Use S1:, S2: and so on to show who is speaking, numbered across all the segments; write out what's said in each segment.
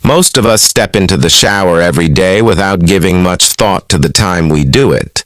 S1: Most of us step into the shower every day without giving much thought to the time we do it,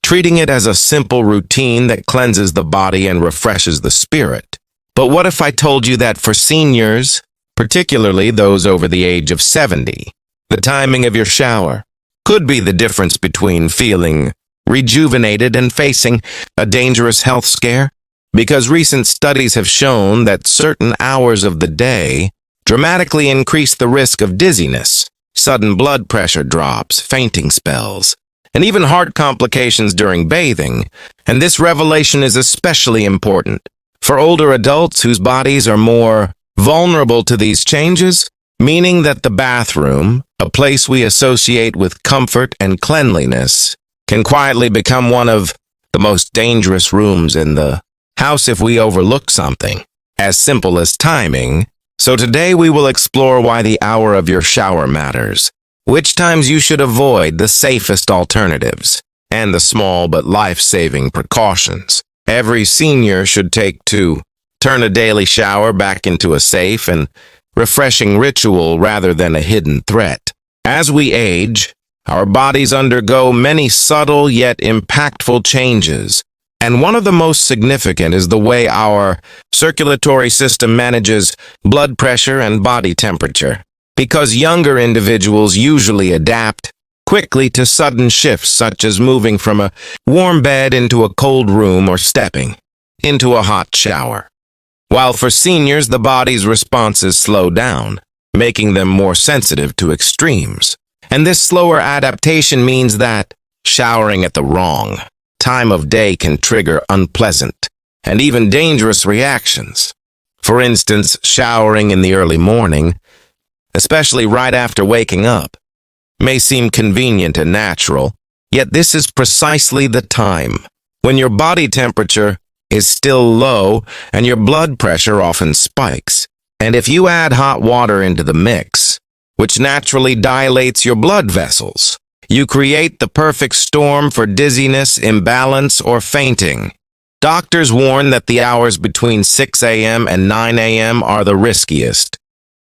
S1: treating it as a simple routine that cleanses the body and refreshes the spirit. But what if I told you that for seniors, particularly those over the age of 70, the timing of your shower could be the difference between feeling rejuvenated and facing a dangerous health scare? Because recent studies have shown that certain hours of the day dramatically increase the risk of dizziness, sudden blood pressure drops, fainting spells, and even heart complications during bathing. And this revelation is especially important for older adults whose bodies are more vulnerable to these changes, meaning that the bathroom, a place we associate with comfort and cleanliness, can quietly become one of the most dangerous rooms in the house if we overlook something as simple as timing. So today we will explore why the hour of your shower matters, which times you should avoid, the safest alternatives, and the small but life-saving precautions every senior should take to turn a daily shower back into a safe and refreshing ritual rather than a hidden threat. As we age, our bodies undergo many subtle yet impactful changes, and one of the most significant is the way our circulatory system manages blood pressure and body temperature. Because younger individuals usually adapt quickly to sudden shifts such as moving from a warm bed into a cold room or stepping into a hot shower. While for seniors, the body's responses slow down, making them more sensitive to extremes. And this slower adaptation means that showering at the wrong time of day can trigger unpleasant and even dangerous reactions. For instance, showering in the early morning, especially right after waking up, may seem convenient and natural, yet this is precisely the time when your body temperature is still low and your blood pressure often spikes. And if you add hot water into the mix, which naturally dilates your blood vessels, you create the perfect storm for dizziness, imbalance, or fainting. Doctors warn that the hours between 6 a.m. and 9 a.m. are the riskiest,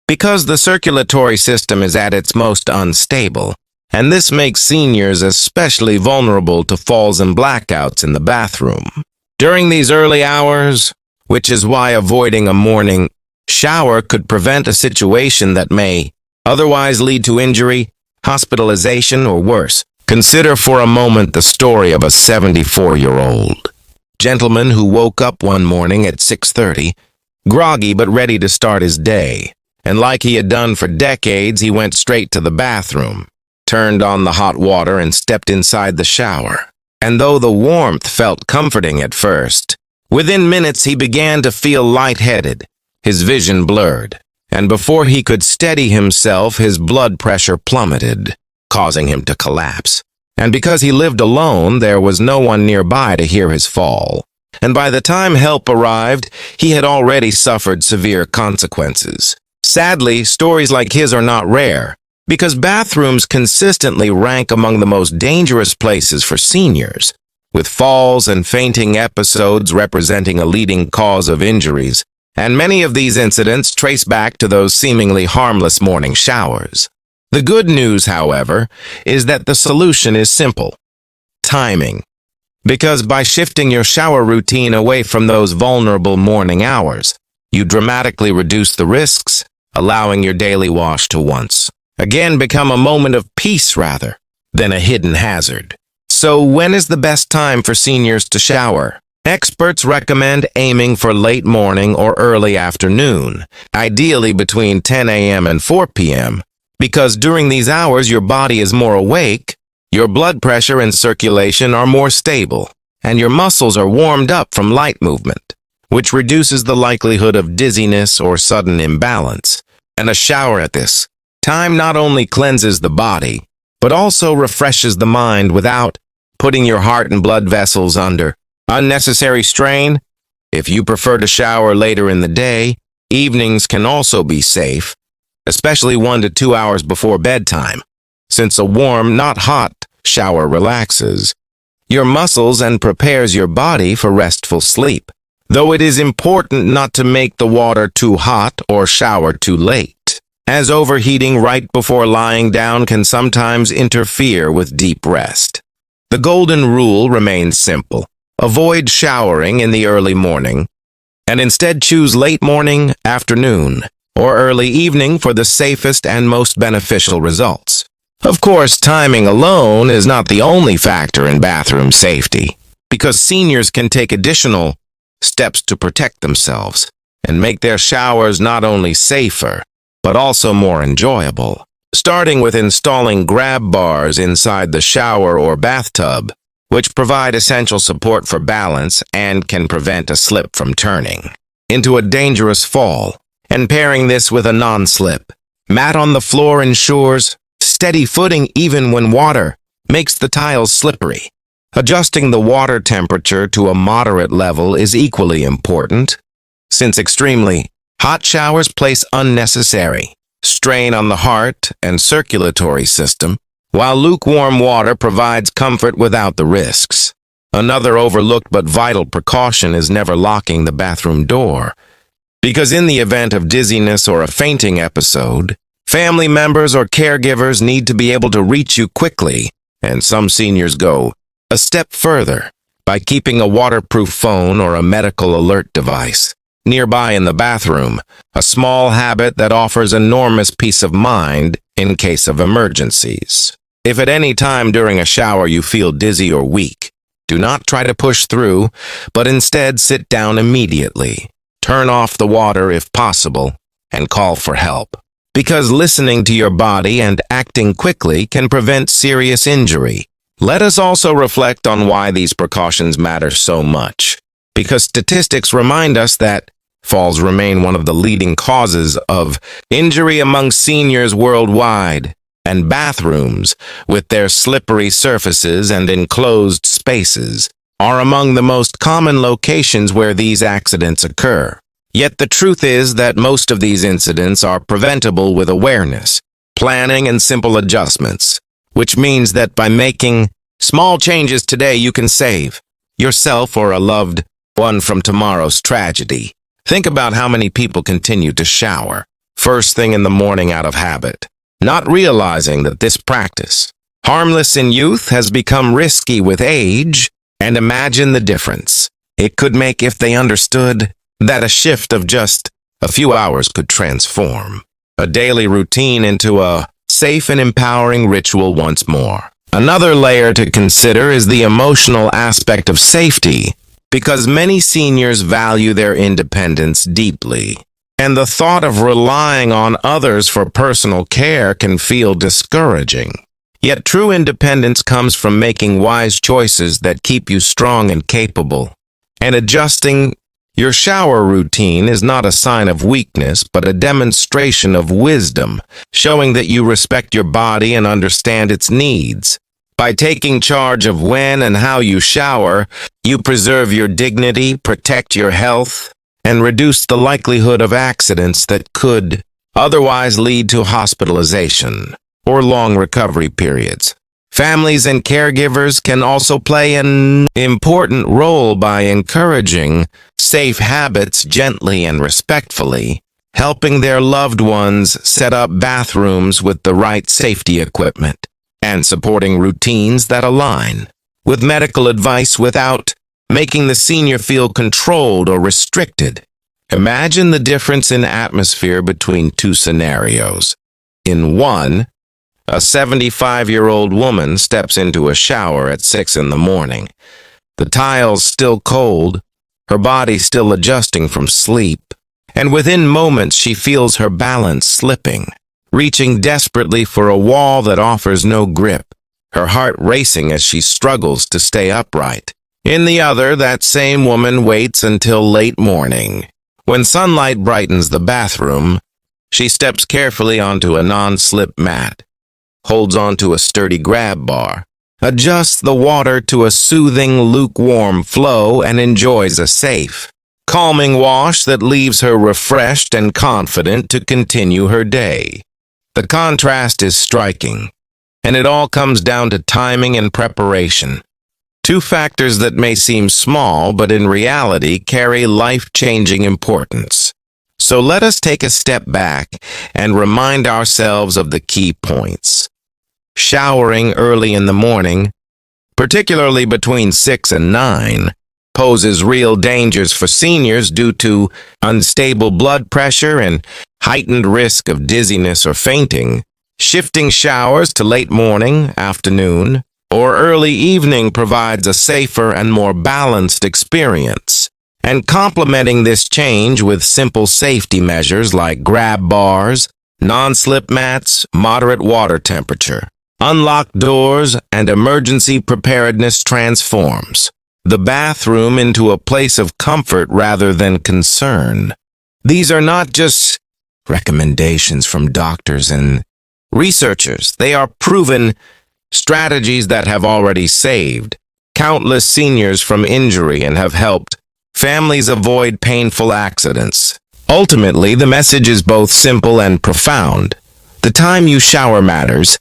S1: because the circulatory system is at its most unstable, and this makes seniors especially vulnerable to falls and blackouts in the bathroom during these early hours, which is why avoiding a morning shower could prevent a situation that may otherwise lead to injury, hospitalization, or worse. Consider for a moment the story of a 74-year-old gentleman who woke up one morning at 6:30, groggy but ready to start his day. And like he had done for decades, he went straight to the bathroom, turned on the hot water, and stepped inside the shower. And though the warmth felt comforting at first, within minutes he began to feel lightheaded, his vision blurred, and before he could steady himself, his blood pressure plummeted, causing him to collapse. And because he lived alone, there was no one nearby to hear his fall. And by the time help arrived, he had already suffered severe consequences. Sadly, stories like his are not rare, because bathrooms consistently rank among the most dangerous places for seniors, with falls and fainting episodes representing a leading cause of injuries. And many of these incidents trace back to those seemingly harmless morning showers. The good news, however, is that the solution is simple: timing. Because by shifting your shower routine away from those vulnerable morning hours, you dramatically reduce the risks, allowing your daily wash to once again become a moment of peace rather than a hidden hazard. So when is the best time for seniors to shower? Experts recommend aiming for late morning or early afternoon, ideally between 10 a.m. and 4 p.m., because during these hours your body is more awake, your blood pressure and circulation are more stable, and your muscles are warmed up from light movement, which reduces the likelihood of dizziness or sudden imbalance. And a shower at this time not only cleanses the body, but also refreshes the mind without putting your heart and blood vessels under unnecessary strain. If you prefer to shower later in the day, evenings can also be safe, especially 1 to 2 hours before bedtime, since a warm, not hot, shower relaxes your muscles and prepares your body for restful sleep. Though it is important not to make the water too hot or shower too late, as overheating right before lying down can sometimes interfere with deep rest. The golden rule remains simple. Avoid showering in the early morning, and instead choose late morning, afternoon, or early evening for the safest and most beneficial results. Of course, timing alone is not the only factor in bathroom safety, because seniors can take additional steps to protect themselves and make their showers not only safer, but also more enjoyable. Starting with installing grab bars inside the shower or bathtub, which provide essential support for balance and can prevent a slip from turning into a dangerous fall. And pairing this with a non-slip mat on the floor ensures steady footing even when water makes the tiles slippery. Adjusting the water temperature to a moderate level is equally important, since extremely hot showers place unnecessary strain on the heart and circulatory system, while lukewarm water provides comfort without the risks. Another overlooked but vital precaution is never locking the bathroom door, because in the event of dizziness or a fainting episode, family members or caregivers need to be able to reach you quickly, and some seniors go a step further by keeping a waterproof phone or a medical alert device nearby in the bathroom, a small habit that offers enormous peace of mind in case of emergencies. If at any time during a shower you feel dizzy or weak, do not try to push through, but instead sit down immediately. Turn off the water if possible, and call for help. Because listening to your body and acting quickly can prevent serious injury. Let us also reflect on why these precautions matter so much. Because statistics remind us that falls remain one of the leading causes of injury among seniors worldwide, and bathrooms, with their slippery surfaces and enclosed spaces, are among the most common locations where these accidents occur. Yet the truth is that most of these incidents are preventable with awareness, planning, and simple adjustments, which means that by making small changes today you can save yourself or a loved one from tomorrow's tragedy. Think about how many people continue to shower first thing in the morning out of habit, not realizing that this practice, harmless in youth, has become risky with age, and imagine the difference it could make if they understood that a shift of just a few hours could transform a daily routine into a safe and empowering ritual once more. Another layer to consider is the emotional aspect of safety, because many seniors value their independence deeply, and the thought of relying on others for personal care can feel discouraging. Yet true independence comes from making wise choices that keep you strong and capable. And adjusting your shower routine is not a sign of weakness, but a demonstration of wisdom, showing that you respect your body and understand its needs. By taking charge of when and how you shower, you preserve your dignity, protect your health, and reduce the likelihood of accidents that could otherwise lead to hospitalization or long recovery periods. Families and caregivers can also play an important role by encouraging safe habits gently and respectfully, helping their loved ones set up bathrooms with the right safety equipment, and supporting routines that align with medical advice without making the senior feel controlled or restricted. Imagine the difference in atmosphere between two scenarios. In one, a 75-year-old woman steps into a shower at 6 in the morning. The tiles still cold, her body still adjusting from sleep, and within moments she feels her balance slipping, reaching desperately for a wall that offers no grip, her heart racing as she struggles to stay upright. In the other, that same woman waits until late morning. When sunlight brightens the bathroom, she steps carefully onto a non-slip mat, holds onto a sturdy grab bar, adjusts the water to a soothing, lukewarm flow, and enjoys a safe, calming wash that leaves her refreshed and confident to continue her day. The contrast is striking, and it all comes down to timing and preparation. Two factors that may seem small, but in reality carry life-changing importance. So let us take a step back and remind ourselves of the key points. Showering early in the morning, particularly between 6 and 9, poses real dangers for seniors due to unstable blood pressure and heightened risk of dizziness or fainting. Shifting showers to late morning, afternoon, or early evening provides a safer and more balanced experience. And complementing this change with simple safety measures like grab bars, non-slip mats, moderate water temperature, unlocked doors, and emergency preparedness transforms the bathroom into a place of comfort rather than concern. These are not just recommendations from doctors and researchers. They are proven strategies that have already saved countless seniors from injury and have helped families avoid painful accidents. Ultimately, the message is both simple and profound. The time you shower matters,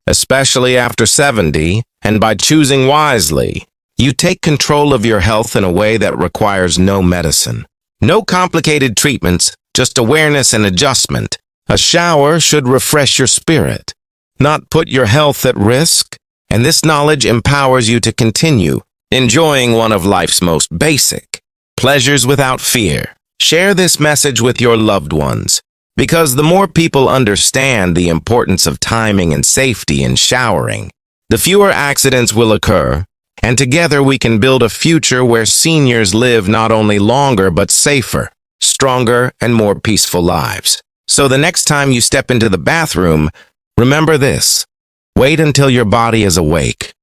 S1: especially after 70, and by choosing wisely, you take control of your health in a way that requires no medicine. No complicated treatments, just awareness and adjustment. A shower should refresh your spirit, not put your health at risk, and this knowledge empowers you to continue enjoying one of life's most basic pleasures without fear. Share this message with your loved ones, because the more people understand the importance of timing and safety in showering, the fewer accidents will occur, and together we can build a future where seniors live not only longer but safer, stronger, and more peaceful lives. So the next time you step into the bathroom, remember this. Wait until your body is awake.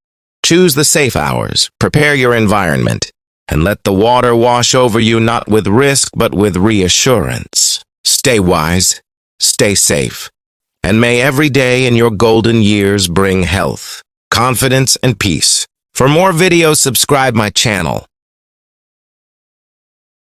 S1: Choose the safe hours, prepare your environment, and let the water wash over you not with risk but with reassurance. Stay wise, stay safe, and may every day in your golden years bring health, confidence, and peace. For more videos, subscribe my channel.